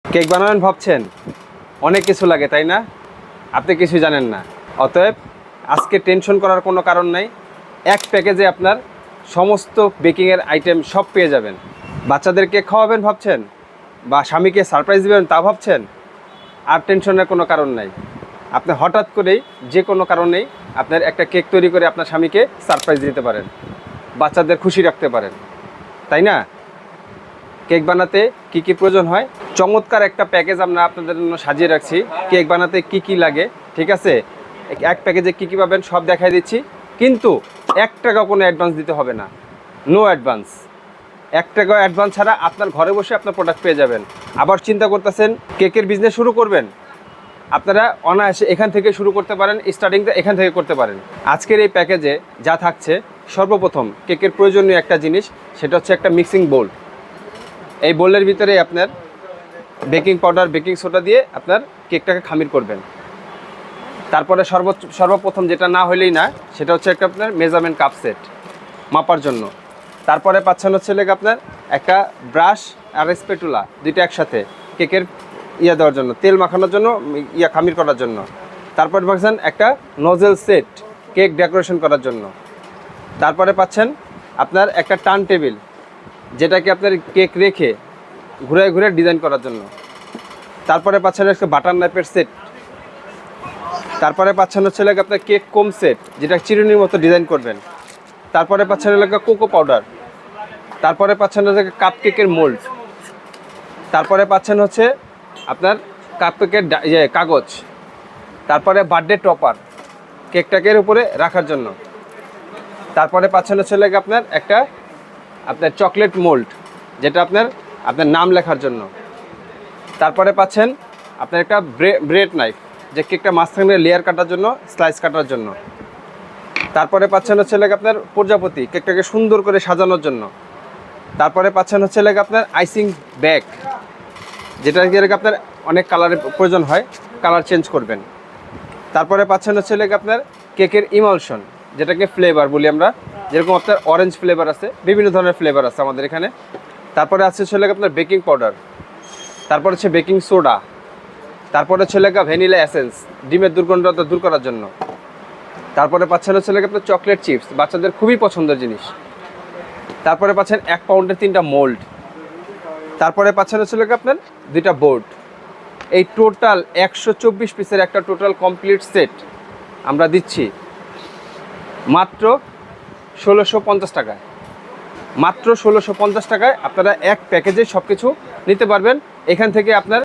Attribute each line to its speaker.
Speaker 1: Cake বানাবেন ভাবছেন, অনেক কিছু লাগে তাই না? আপনি কিছু জানেন না। অতএব আজকে টেনশন করার কোনো কারণ নাই। এক প্যাকেজে আপনার সমস্ত বেকিংয়ের আইটেম সব পেয়ে যাবেন। বাচ্চাদেরকে খাওয়াবেন ভাবছেন, বা স্বামীকে সারপ্রাইজ দেবেন তা ভাবছেন, আর টেনশনের কোনো কারণ নাই। আপনি হঠাৎ করেই যে কোনো কারণেই আপনার একটা কেক তৈরি করে আপনার স্বামীকে সারপ্রাইজ দিতে পারেন, বাচ্চাদের খুশি রাখতে পারেন, তাই না? কেক বানাতে কি কি প্রয়োজন হয়, চমৎকার একটা প্যাকেজ আমরা আপনাদের জন্য সাজিয়ে রাখছি। কেক বানাতে কি কি লাগে, ঠিক আছে, এক প্যাকেজে কি কি পাবেন সব দেখাই দিচ্ছি। কিন্তু 1 টাকা কোনো অ্যাডভান্স দিতে হবে না, নো অ্যাডভান্স। 1 টাকা অ্যাডভান্স ছাড়া আপনার ঘরে বসে আপনার প্রোডাক্ট পেয়ে যাবেন। আবার চিন্তা করতেছেন কেকের বিজনেস শুরু করবেন, আপনারা অনায়াসে এখান থেকে শুরু করতে পারেন, স্টার্টিংটা এখান থেকে করতে পারেন। আজকের এই প্যাকেজে যা থাকছে, সর্বপ্রথম কেকের প্রয়োজনীয় একটা জিনিস, সেটা হচ্ছে একটা মিক্সিং বোল। এই বোলের ভিতরে আপনার বেকিং পাউডার, বেকিং সোডা দিয়ে আপনার কেকটাকে খামির করবেন। তারপরে সর্বপ্রথম যেটা না হলেই না, সেটা হচ্ছে একটা আপনার মেজারমেন্ট কাপ সেট মাপার জন্য। তারপরে পাচ্ছেন হচ্ছে লেগে আপনার একটা ব্রাশ আর স্প্যাটুলা, দুইটা একসাথে কেকের দেওয়ার জন্য, তেল মাখানোর জন্য, খামির করার জন্য। তারপরে পাচ্ছেন একটা নজেল সেট কেক ডেকোরেশন করার জন্য। তারপরে পাচ্ছেন আপনার একটা টার্ন টেবিল, যেটাকে আপনার কেক রেখে ঘুরে ঘুরে ডিজাইন করার জন্য। তারপরে পাচ্ছেন একটা বাটার নাইফের সেট। তারপরে পাচ্ছেন হচ্ছে লাগে আপনার কেক কোম সেট, যেটা চিরুনির মতো ডিজাইন করবেন। তারপরে পাচ্ছেন লাগে কোকো পাউডার। তারপরে পাচ্ছেন হচ্ছে কাপ কেকের মোল্ড। তারপরে পাচ্ছেন হচ্ছে আপনার কাপ কেকের কাগজ। তারপরে বার্থডে টপার কেকটাকের উপরে রাখার জন্য। তারপরে পাচ্ছেন হচ্ছে লাগে আপনার একটা আপনার চকলেট মোল্ড, যেটা আপনার নাম লেখার জন্য। তারপরে পাচ্ছেন আপনার একটা ব্রেড নাইফ, যে কেকটা মাঝখানে লেয়ার কাটার জন্য, স্লাইস কাটার জন্য। তারপরে পাচ্ছেন হচ্ছে লাগে আপনার প্রজাপতি, কেকটাকে সুন্দর করে সাজানোর জন্য। তারপরে পাচ্ছেন হচ্ছে লাগে আপনার আইসিং ব্যাগ, যেটা আপনার অনেক কালারের প্রয়োজন হয়, কালার চেঞ্জ করবেন। তারপরে পাচ্ছেন হচ্ছে লাগে আপনার কেকের ইমালশন, যেটাকে ফ্লেভার বলি আমরা। যেরকম আপনার অরেঞ্জ ফ্লেভার আছে, বিভিন্ন ধরনের ফ্লেভার আছে আমাদের এখানে। তারপরে আছে হচ্ছে লাগে আপনার বেকিং পাউডার। তারপর হচ্ছে বেকিং সোডা। তারপরে হচ্ছে লাগে ভ্যানিলা এসেন্স, ডিমের দুর্গন্ধতা দূর করার জন্য। তারপরে পাচ্ছেন হচ্ছে লাগে আপনার চকলেট চিপস, বাচ্চাদের খুবই পছন্দের জিনিস। তারপরে পাচ্ছেন 1 পাউন্ডের 3টা মোল্ড। তারপরে পাচ্ছেন হচ্ছে লাগে আপনার 2টা বোর্ড। এই টোটাল 124 পিসের একটা টোটাল কমপ্লিট সেট আমরা দিচ্ছি মাত্র 1650 টাকায়। মাত্র 1650 টাকায় আপনারা এক প্যাকেজে সব কিছু নিতে পারবেন। এখান থেকে আপনার